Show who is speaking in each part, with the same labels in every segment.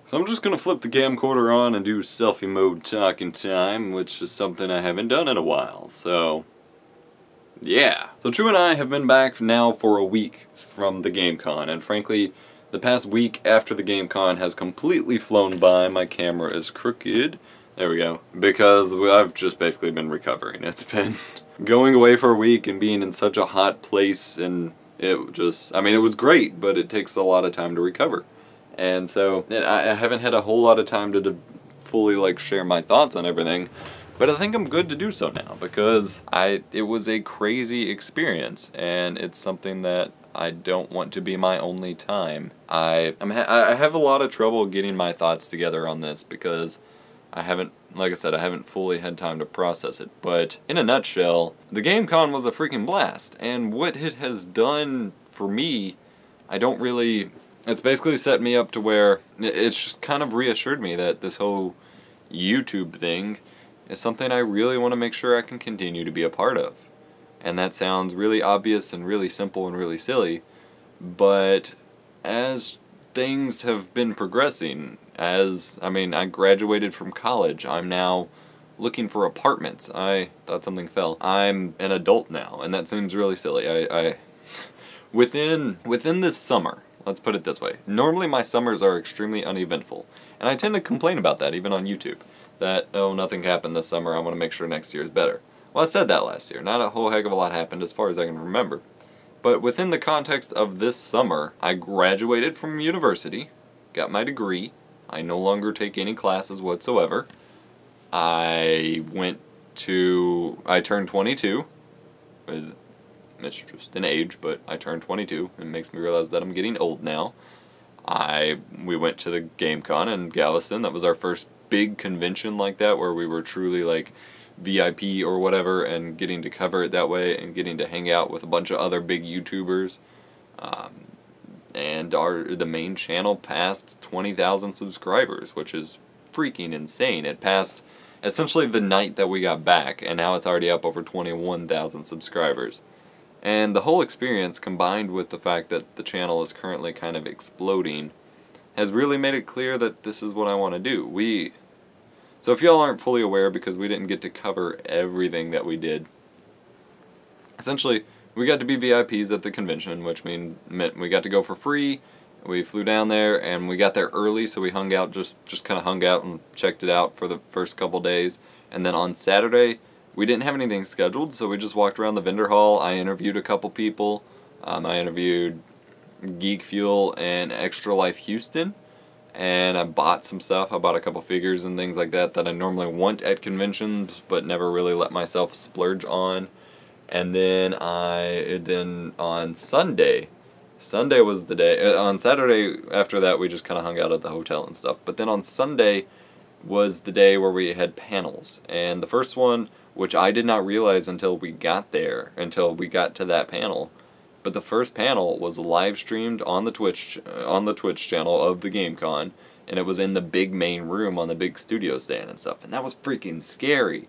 Speaker 1: So I'm just gonna flip the camcorder on and do selfie mode talking time, which is something I haven't done in a while, so yeah. So True and I have been back now for a week from the GameCon, and frankly, the past week after the GameCon has completely flown by. My camera is crooked. There we go. Because I've just basically been recovering. It's been going away for a week and being in such a hot place, and it just, I mean, it was great, but it takes a lot of time to recover. And so, I haven't had a whole lot of time to fully, like, share my thoughts on everything, but I think I'm good to do so now, because it was a crazy experience, and it's something that I don't want to be my only time. I have a lot of trouble getting my thoughts together on this, because I haven't, like I said, I haven't fully had time to process it, but in a nutshell, the GameCon was a freaking blast, and what it has done for me, I don't really... It's basically set me up to where it's just kind of reassured me that this whole YouTube thing is something I really want to make sure I can continue to be a part of. And that sounds really obvious and really simple and really silly, but as things have been progressing, I graduated from college, I'm now looking for apartments. I thought something fell. I'm an adult now, and that seems really silly. Within this summer, let's put it this way. Normally my summers are extremely uneventful, and I tend to complain about that even on YouTube. That, oh, nothing happened this summer, I want to make sure next year is better. Well, I said that last year. Not a whole heck of a lot happened as far as I can remember. But within the context of this summer, I graduated from university, got my degree, I no longer take any classes whatsoever. I turned 22. It's just an age, but I turned 22. It makes me realize that I'm getting old now. We went to the GameCon in Galveston. That was our first big convention like that, where we were truly like VIP or whatever, and getting to cover it that way, and getting to hang out with a bunch of other big YouTubers. And the main channel passed 20,000 subscribers, which is freaking insane. It passed essentially the night that we got back, and now it's already up over 21,000 subscribers. And the whole experience, combined with the fact that the channel is currently kind of exploding, has really made it clear that this is what I want to do. So if y'all aren't fully aware, because we didn't get to cover everything that we did, essentially, we got to be VIPs at the convention, which meant we got to go for free. We flew down there, and we got there early, so we hung out, just kind of hung out and checked it out for the first couple days. And then on Saturday, we didn't have anything scheduled, so we just walked around the vendor hall. I interviewed a couple people. I interviewed GEEK Fuel and Extra Life Houston, and I bought some stuff. I bought a couple figures and things like that I normally want at conventions, but never really let myself splurge on. And then on Sunday was the day. On Saturday after that, we just kind of hung out at the hotel and stuff. But then on Sunday was the day where we had panels, and the first one, which I did not realize until we got there, until we got to that panel. But the first panel was live streamed on the Twitch channel of the GameCon, and it was in the big main room on the big studio stand and stuff, and that was freaking scary.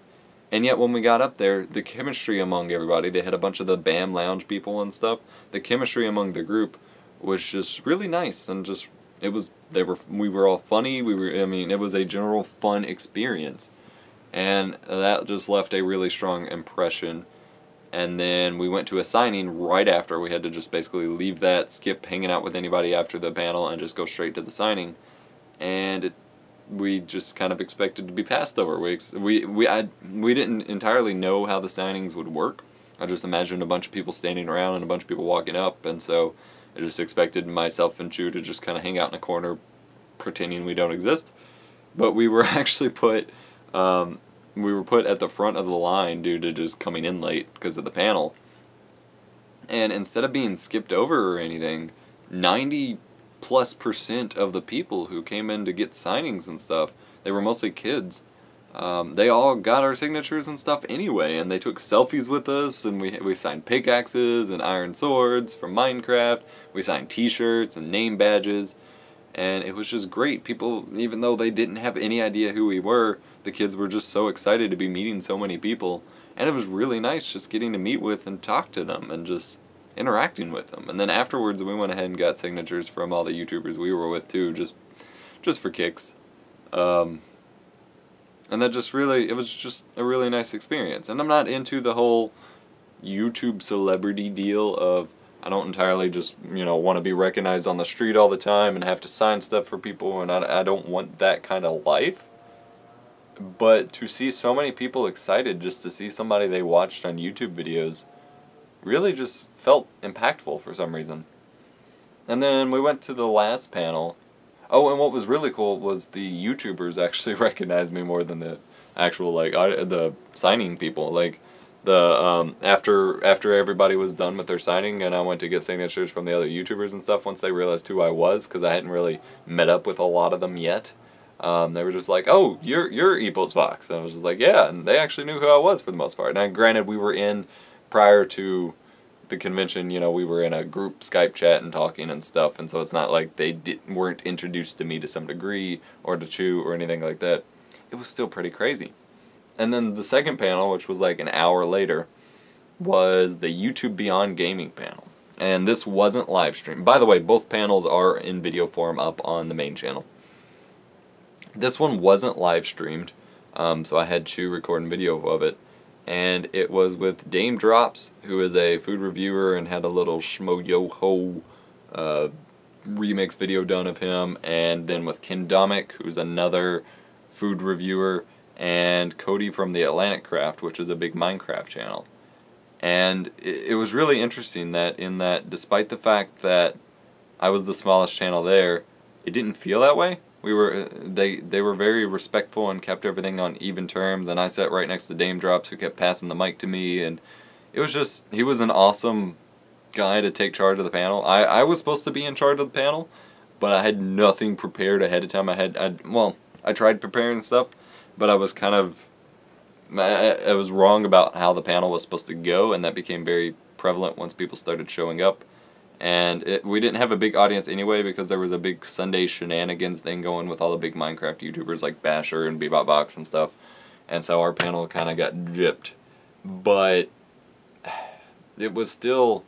Speaker 1: And yet when we got up there, the chemistry among everybody, they had a bunch of the BAM Lounge people and stuff, the chemistry among the group was just really nice, and just, we were all funny, it was a general fun experience. And that just left a really strong impression. And then we went to a signing right after. We had to just basically leave that, skip hanging out with anybody after the panel, and just go straight to the signing. And we just kind of expected to be passed over. We didn't entirely know how the signings would work. I just imagined a bunch of people standing around and a bunch of people walking up, and so I just expected myself and Chu to just kind of hang out in a corner pretending we don't exist. But we were actually put at the front of the line due to just coming in late because of the panel. And instead of being skipped over or anything, 90+% of the people who came in to get signings and stuff, they were mostly kids. They all got our signatures and stuff anyway, and they took selfies with us, and we signed pickaxes and iron swords from Minecraft. We signed t-shirts and name badges. And it was just great. People, even though they didn't have any idea who we were, the kids were just so excited to be meeting so many people. And it was really nice just getting to meet with and talk to them and just interacting with them. And then afterwards we went ahead and got signatures from all the YouTubers we were with too, just just for kicks. And that just really, it was just a really nice experience. And I'm not into the whole YouTube celebrity deal of, I don't entirely just, you know, want to be recognized on the street all the time and have to sign stuff for people, and I don't want that kind of life. But to see so many people excited just to see somebody they watched on YouTube videos really just felt impactful for some reason. And then we went to the last panel. Oh, and what was really cool was the YouTubers actually recognized me more than the actual, like, the signing people. Like, the after everybody was done with their signing and I went to get signatures from the other YouTubers and stuff, once they realized who I was, because I hadn't really met up with a lot of them yet, they were just like, "Oh, you're Epos Vox," and I was just like, "Yeah," and they actually knew who I was for the most part. Now, granted, we were in, prior to the convention, you know, we were in a group Skype chat and talking and stuff, and so it's not like they weren't introduced to me to some degree, or to Chew, or anything like that. It was still pretty crazy. And then the second panel, which was like an hour later, was the YouTube Beyond Gaming panel. And this wasn't live streamed. By the way, both panels are in video form up on the main channel. This one wasn't live streamed, so I had Chew recording video of it. And it was with Dame Drops, who is a food reviewer and had a little Schmo-Yo-Ho remix video done of him. And then with Kendomic, who's another food reviewer, and Cody from the Atlantic Craft, which is a big Minecraft channel. And it was really interesting that despite the fact that I was the smallest channel there, it didn't feel that way. They were very respectful and kept everything on even terms, and I sat right next to Dame Drops, who kept passing the mic to me, and it was just, he was an awesome guy to take charge of the panel. I was supposed to be in charge of the panel, but I had nothing prepared ahead of time. I tried preparing stuff, but I was kind of, I was wrong about how the panel was supposed to go, and that became very prevalent once people started showing up. And we didn't have a big audience anyway, because there was a big Sunday shenanigans thing going with all the big Minecraft YouTubers like Basher and BebopVox and stuff, and so our panel kind of got gypped. But it was still,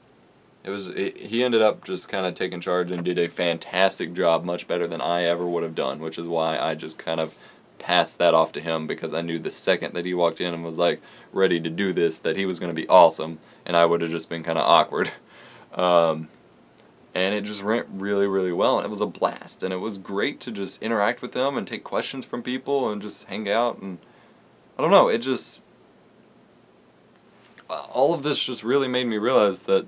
Speaker 1: he ended up just kind of taking charge and did a fantastic job, much better than I ever would have done, which is why I just kind of passed that off to him, because I knew the second that he walked in and was like ready to do this, that he was going to be awesome, and I would have just been kind of awkward. And it just went really, really well, and it was a blast, and it was great to just interact with them and take questions from people and just hang out, and I don't know, it just, all of this just really made me realize that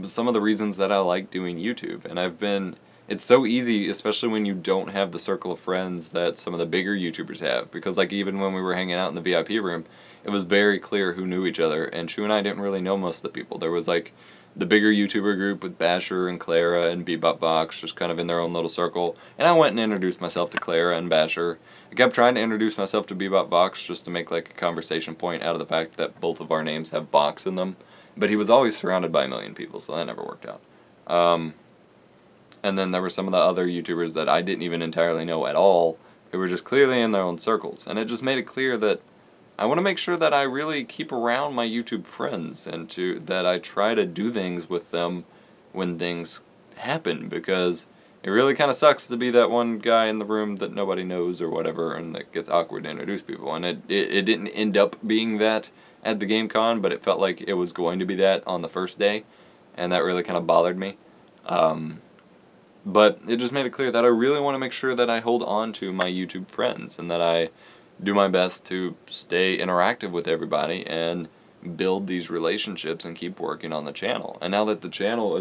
Speaker 1: some of the reasons that I like doing YouTube, and it's so easy, especially when you don't have the circle of friends that some of the bigger YouTubers have, because like even when we were hanging out in the VIP room, it was very clear who knew each other, and Chew and I didn't really know most of the people. There was like the bigger YouTuber group with Basher and Clara and BebopVox just kind of in their own little circle, and I went and introduced myself to Clara and Basher. I kept trying to introduce myself to BebopVox just to make like a conversation point out of the fact that both of our names have Vox in them, but he was always surrounded by a million people, so that never worked out. And then there were some of the other YouTubers that I didn't even entirely know at all, who were just clearly in their own circles, and it just made it clear that I want to make sure that I really keep around my YouTube friends, and that I try to do things with them when things happen, because it really kind of sucks to be that one guy in the room that nobody knows or whatever, and that gets awkward to introduce people. And it didn't end up being that at the GameCon, but it felt like it was going to be that on the first day, and that really kind of bothered me. But it just made it clear that I really want to make sure that I hold on to my YouTube friends, and that I do my best to stay interactive with everybody and build these relationships and keep working on the channel. And now that the channel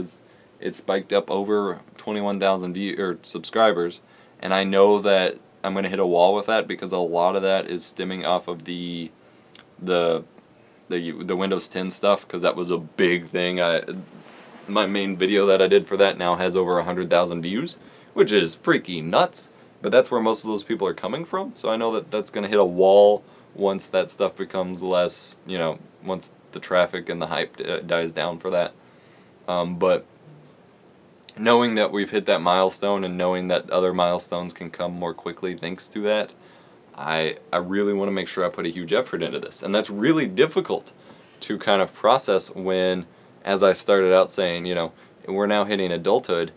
Speaker 1: it's spiked up over 21,000 subscribers, and I know that I'm going to hit a wall with that, because a lot of that is stemming off of the Windows 10 stuff, because that was a big thing. My main video that I did for that now has over 100,000 views, which is freaking nuts, but that's where most of those people are coming from, so I know that that's going to hit a wall once that stuff becomes less, you know, once the traffic and the hype dies down for that. But knowing that we've hit that milestone, and knowing that other milestones can come more quickly thanks to that, I really want to make sure I put a huge effort into this, and that's really difficult to kind of process when, as I started out saying, you know, we're now hitting adulthood.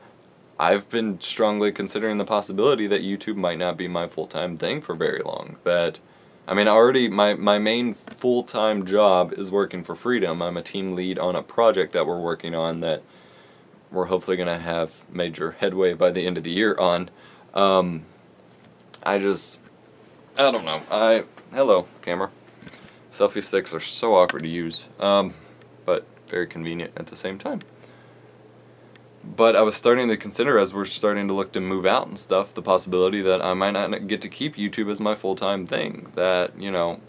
Speaker 1: I've been strongly considering the possibility that YouTube might not be my full-time thing for very long. That, I mean, already my main full-time job is working for Freedom. I'm a team lead on a project that we're working on that we're hopefully going to have major headway by the end of the year on. I don't know. Hello, camera. Selfie sticks are so awkward to use, but very convenient at the same time. But I was starting to consider, as we're starting to look to move out and stuff, the possibility that I might not get to keep YouTube as my full-time thing. That, you know,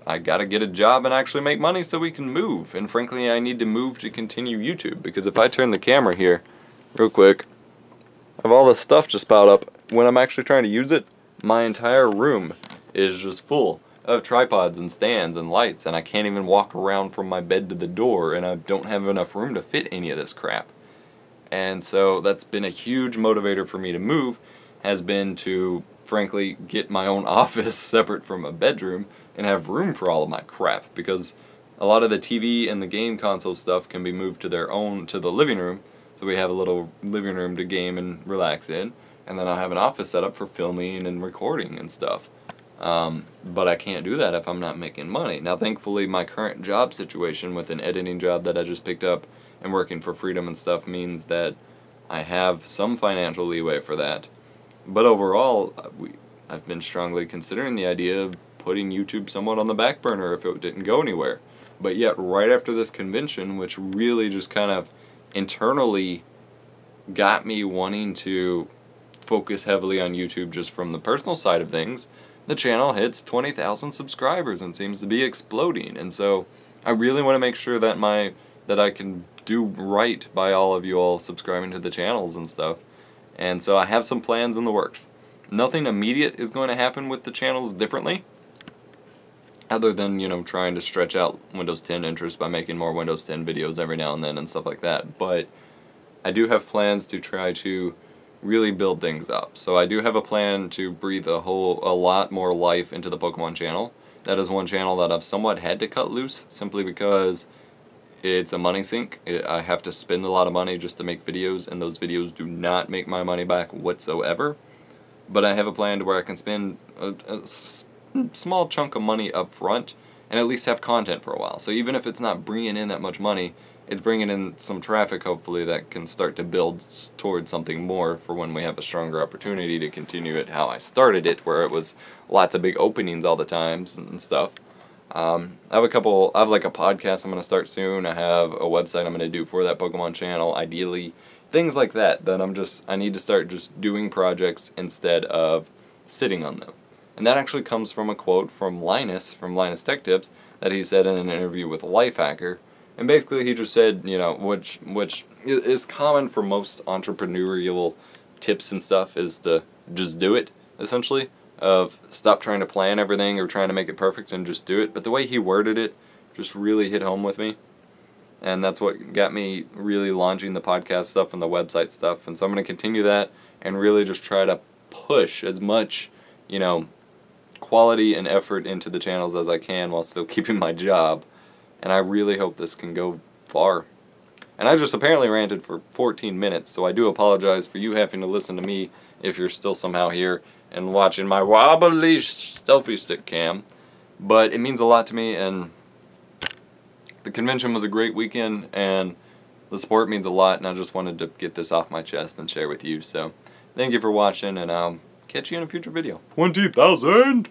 Speaker 1: I gotta get a job and actually make money so we can move. And frankly, I need to move to continue YouTube, because if I turn the camera here, real quick, I have all this stuff just piled up. When I'm actually trying to use it, my entire room is just full of tripods and stands and lights, and I can't even walk around from my bed to the door, and I don't have enough room to fit any of this crap. And so that's been a huge motivator for me to move, has been to, frankly, get my own office separate from a bedroom and have room for all of my crap, because a lot of the TV and the game console stuff can be moved to the living room, so we have a little living room to game and relax in, and then I'll have an office set up for filming and recording and stuff. But I can't do that if I'm not making money. Now, thankfully, my current job situation with an editing job that I just picked up and working for Freedom and stuff means that I have some financial leeway for that. But overall, I've been strongly considering the idea of putting YouTube somewhat on the back burner if it didn't go anywhere. But yet, right after this convention, which really just kind of internally got me wanting to focus heavily on YouTube just from the personal side of things, the channel hits 20,000 subscribers and seems to be exploding. And so I really want to make sure that I can do right by all of you all subscribing to the channels and stuff. And so I have some plans in the works. Nothing immediate is going to happen with the channels differently, other than, you know, trying to stretch out Windows 10 interest by making more Windows 10 videos every now and then and stuff like that. But I do have plans to try to really build things up. So I do have a plan to breathe a lot more life into the Pokemon channel. That is one channel that I've somewhat had to cut loose, simply because it's a money sink. I have to spend a lot of money just to make videos, and those videos do not make my money back whatsoever. But I have a plan to where I can spend a small chunk of money up front and at least have content for a while. So even if it's not bringing in that much money, it's bringing in some traffic, hopefully, that can start to build towards something more for when we have a stronger opportunity to continue it how I started it, where it was lots of big openings all the times and stuff. I have like a podcast I'm going to start soon. I have a website I'm going to do for that Pokemon channel, ideally. Things like that I need to start just doing projects instead of sitting on them. And that actually comes from a quote from Linus Tech Tips, that he said in an interview with Lifehacker. And basically he just said, you know, which is common for most entrepreneurial tips and stuff, is to just do it, essentially. Of stop trying to plan everything or trying to make it perfect and just do it. But the way he worded it just really hit home with me. And that's what got me really launching the podcast stuff and the website stuff. And so I'm going to continue that and really just try to push as much, you know, quality and effort into the channels as I can while still keeping my job. And I really hope this can go far. And I just apparently ranted for 14 minutes, so I do apologize for you having to listen to me if you're still somehow here and watching my wobbly selfie stick cam. But it means a lot to me, and the convention was a great weekend, and the support means a lot, and I just wanted to get this off my chest and share with you. So thank you for watching, and I'll catch you in a future video. 20,000!